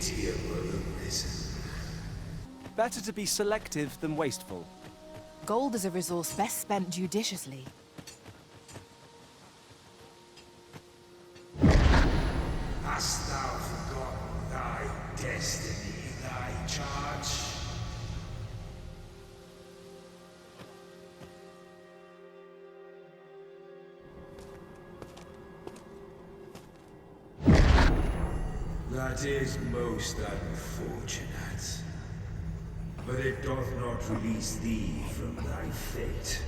pitiable arisen. Better to be selective than wasteful. Gold is a resource best spent judiciously. Hast thou forgotten thy destiny, thy charge? That is most unfortunate. But it doth not release thee from thy fate.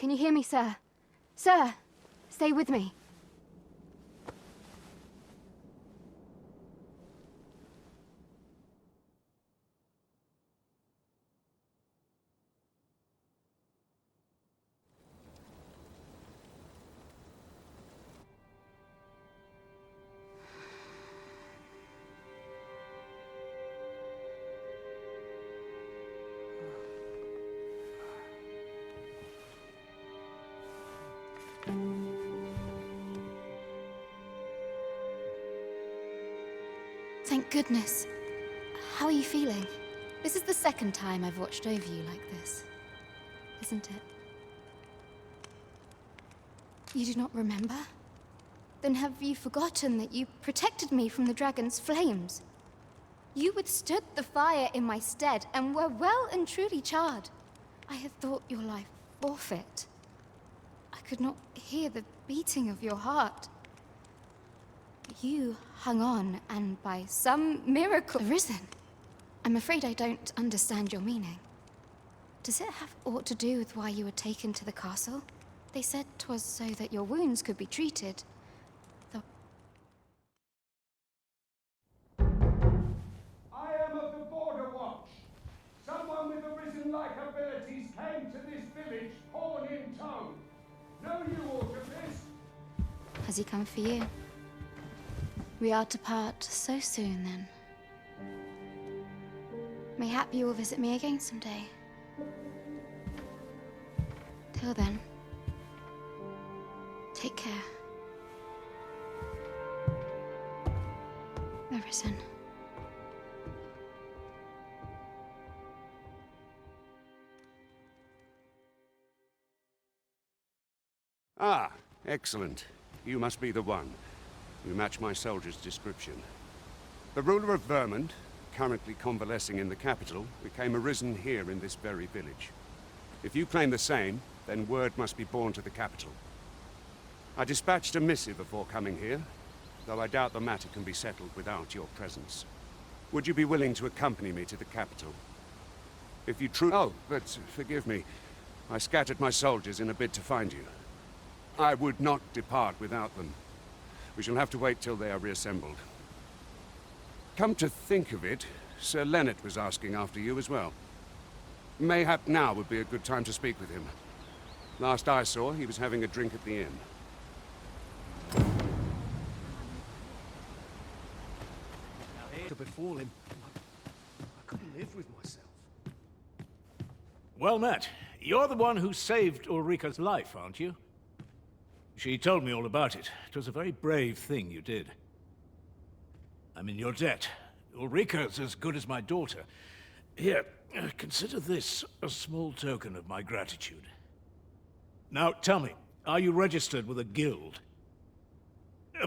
Can you hear me, sir? Sir, stay with me. Thank goodness. How are you feeling? This is the second time I've watched over you like this, isn't it? You do not remember? Then have you forgotten that you protected me from the dragon's flames? You withstood the fire in my stead and were well and truly charred. I had thought your life forfeit. I could not hear the beating of your heart. You hung on, and by some miracle arisen. I'm afraid I don't understand your meaning. Does it have aught to do with why you were taken to the castle? They said 'twas so that your wounds could be treated. I am of the Border Watch. Someone with arisen-like abilities came to this village, horn in tow. Know you aught of this? Has he come for you? We are to part so soon, then. Mayhap you will visit me again someday. Till then, take care. Arisen. Ah, excellent. You must be the one. You match my soldier's description. The ruler of Vermont, currently convalescing in the capital, became arisen here in this very village. If you claim the same, then word must be borne to the capital. I dispatched a missive before coming here, though I doubt the matter can be settled without your presence. Would you be willing to accompany me to the capital? If you Oh, but forgive me. I scattered my soldiers in a bid to find you. I would not depart without them. We shall have to wait till they are reassembled. Come to think of it, Sir Lennart was asking after you as well. Mayhap now would be a good time to speak with him. Last I saw, he was having a drink at the inn. To befall him, I couldn't live with myself. Well met. You're the one who saved Ulrika's life, aren't you? She told me all about it. It was a very brave thing you did. I'm in your debt. Ulrika's as good as my daughter. Here, consider this a small token of my gratitude. Now, tell me, are you registered with a guild?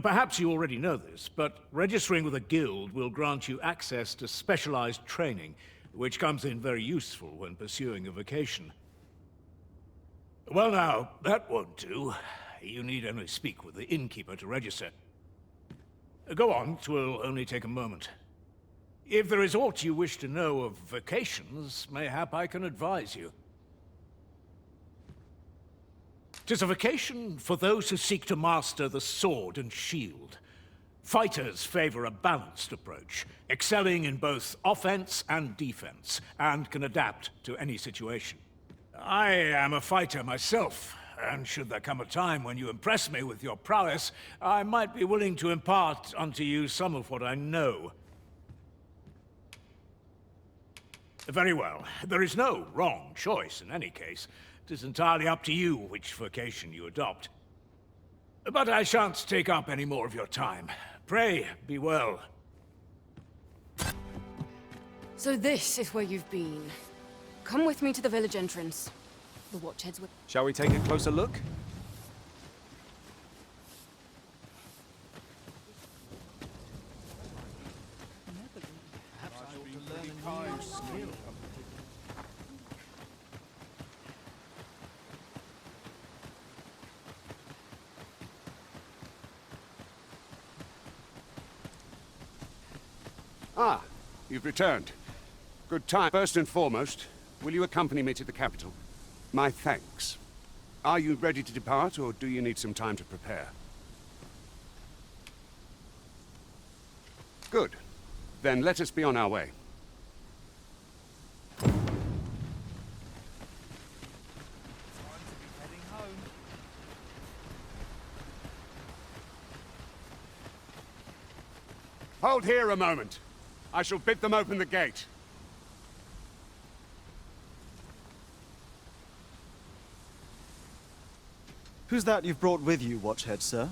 Perhaps you already know this, but registering with a guild will grant you access to specialized training, which comes in very useful when pursuing a vocation. Well now, that won't do. You need only speak with the innkeeper to register. Go on, 'twill only take a moment. If there is aught you wish to know of vocations, mayhap I can advise you. 'Tis a vocation for those who seek to master the sword and shield. Fighters favor a balanced approach, excelling in both offense and defense, and can adapt to any situation. I am a fighter myself, and should there come a time when you impress me with your prowess, I might be willing to impart unto you some of what I know. Very well. There is no wrong choice in any case. It is entirely up to you which vocation you adopt. But I shan't take up any more of your time. Pray, be well. So this is where you've been. Come with me to the village entrance. The watchheads will... Shall we take a closer look? Ah, you've returned. Good time. First and foremost, will you accompany me to the capital? My thanks. Are you ready to depart, or do you need some time to prepare? Good. Then let us be on our way. Hold here a moment. I shall bid them open the gate. Who's that you've brought with you, Watchhead, sir?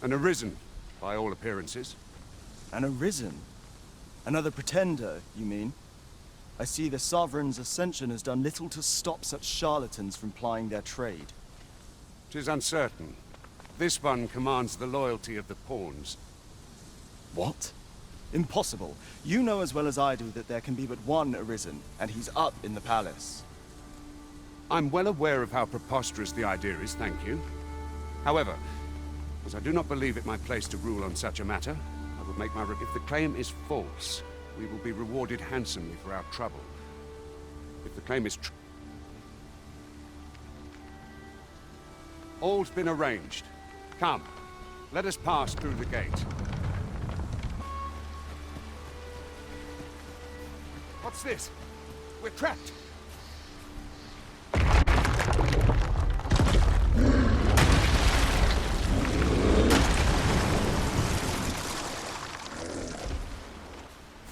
An arisen, by all appearances. An arisen? Another pretender, you mean? I see the Sovereign's ascension has done little to stop such charlatans from plying their trade. 'Tis uncertain. This one commands the loyalty of the pawns. What? Impossible. You know as well as I do that there can be but one arisen, and he's up in the palace. I'm well aware of how preposterous the idea is, thank you. However, as I do not believe it my place to rule on such a matter, I would make my... If the claim is false, we will be rewarded handsomely for our trouble. If the claim is true... All's been arranged. Come, let us pass through the gate. What's this? We're trapped.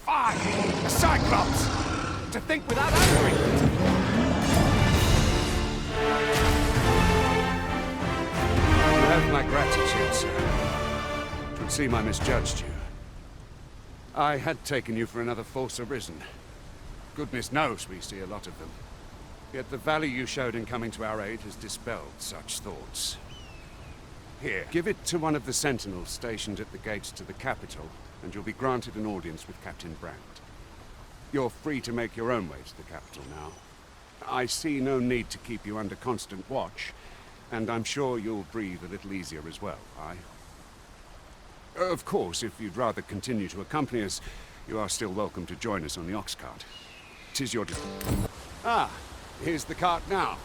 Fie! A Cyclops! To think without answering! You have my gratitude, sir. It would seem I misjudged you. I had taken you for another false arisen. Goodness knows we see a lot of them. Yet the value you showed in coming to our aid has dispelled such thoughts. Here, give it to one of the sentinels stationed at the gates to the capital, and you'll be granted an audience with Captain Brandt. You're free to make your own way to the capital now. I see no need to keep you under constant watch, and I'm sure you'll breathe a little easier as well, aye? Of course, if you'd rather continue to accompany us, you are still welcome to join us on the ox cart. 'Tis your... Ah, here's the cart now.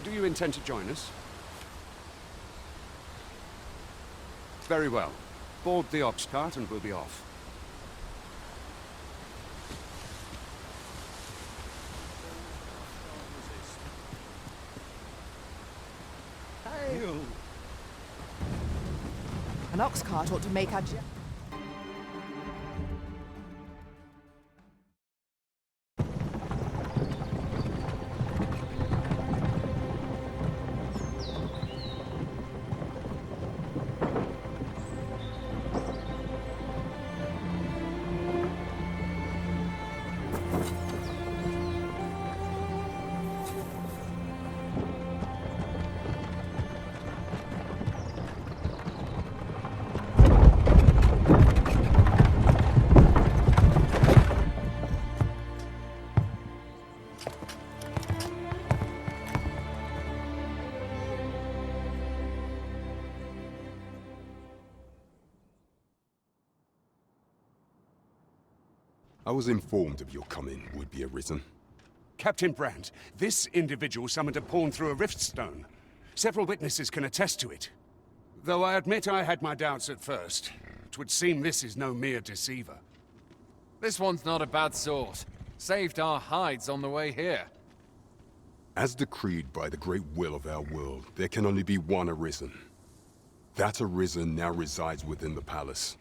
Do you intend to join us? Very well. Board the ox cart and we'll be off. Hey! An ox cart ought to make our... I was informed of your coming would be arisen. Captain Brandt, this individual summoned a pawn through a rift stone. Several witnesses can attest to it. Though I admit I had my doubts at first. It would seem this is no mere deceiver. This one's not a bad sort. Saved our hides on the way here. As decreed by the great will of our world, there can only be one arisen. That arisen now resides within the palace.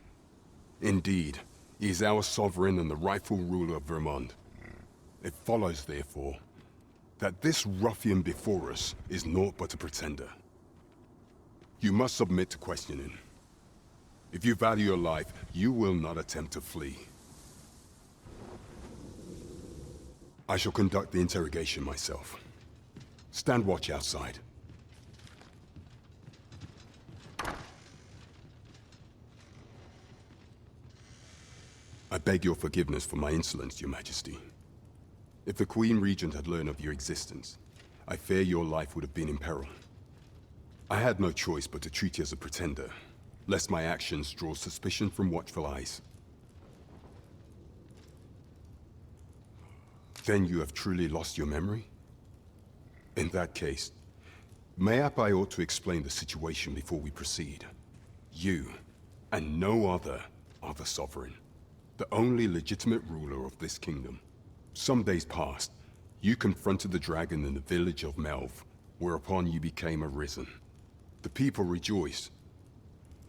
Indeed, he is our sovereign and the rightful ruler of Vermont. It follows, therefore, that this ruffian before us is naught but a pretender. You must submit to questioning. If you value your life, you will not attempt to flee. I shall conduct the interrogation myself. Stand watch outside. I beg your forgiveness for my insolence, Your Majesty. If the Queen Regent had learned of your existence, I fear your life would have been in peril. I had no choice but to treat you as a pretender, lest my actions draw suspicion from watchful eyes. Then you have truly lost your memory? In that case, mayhap I ought to explain the situation before we proceed. You, and no other, are the sovereign. The only legitimate ruler of this kingdom. Some days past, you confronted the dragon in the village of Melv, whereupon you became arisen. The people rejoiced,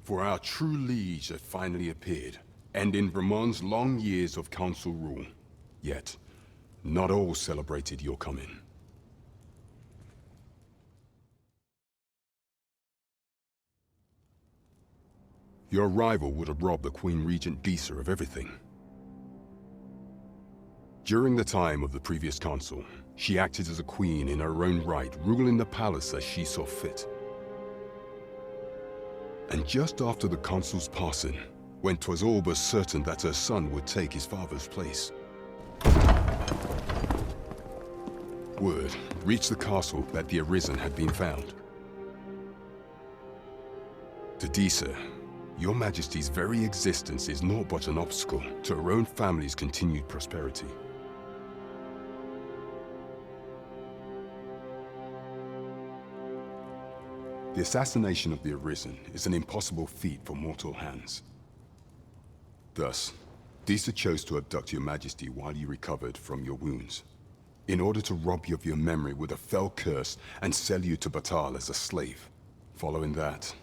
for our true liege had finally appeared, and in Vermont's long years of council rule. Yet, not all celebrated your coming. Your arrival would have robbed the Queen Regent Gisa of everything. During the time of the previous council, she acted as a queen in her own right, ruling the palace as she saw fit. And just after the council's passing, when 'twas all but certain that her son would take his father's place, word reached the castle that the Arisen had been found. To Disa, your Majesty's very existence is naught but an obstacle to her own family's continued prosperity. The assassination of the Arisen is an impossible feat for mortal hands. Thus, Disa chose to abduct your Majesty while you recovered from your wounds, in order to rob you of your memory with a fell curse and sell you to Batal as a slave. Following that,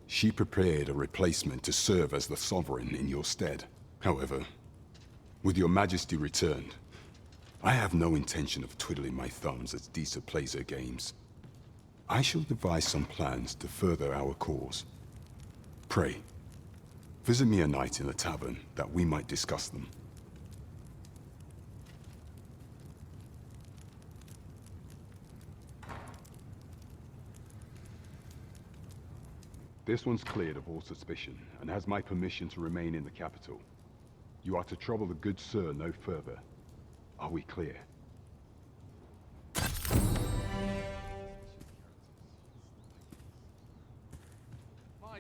she prepared a replacement to serve as the Sovereign in your stead. However, with your Majesty returned, I have no intention of twiddling my thumbs as Disa plays her games. I shall devise some plans to further our cause. Pray, visit me a night in the tavern that we might discuss them. This one's cleared of all suspicion and has my permission to remain in the capital. You are to trouble the good sir no further. Are we clear?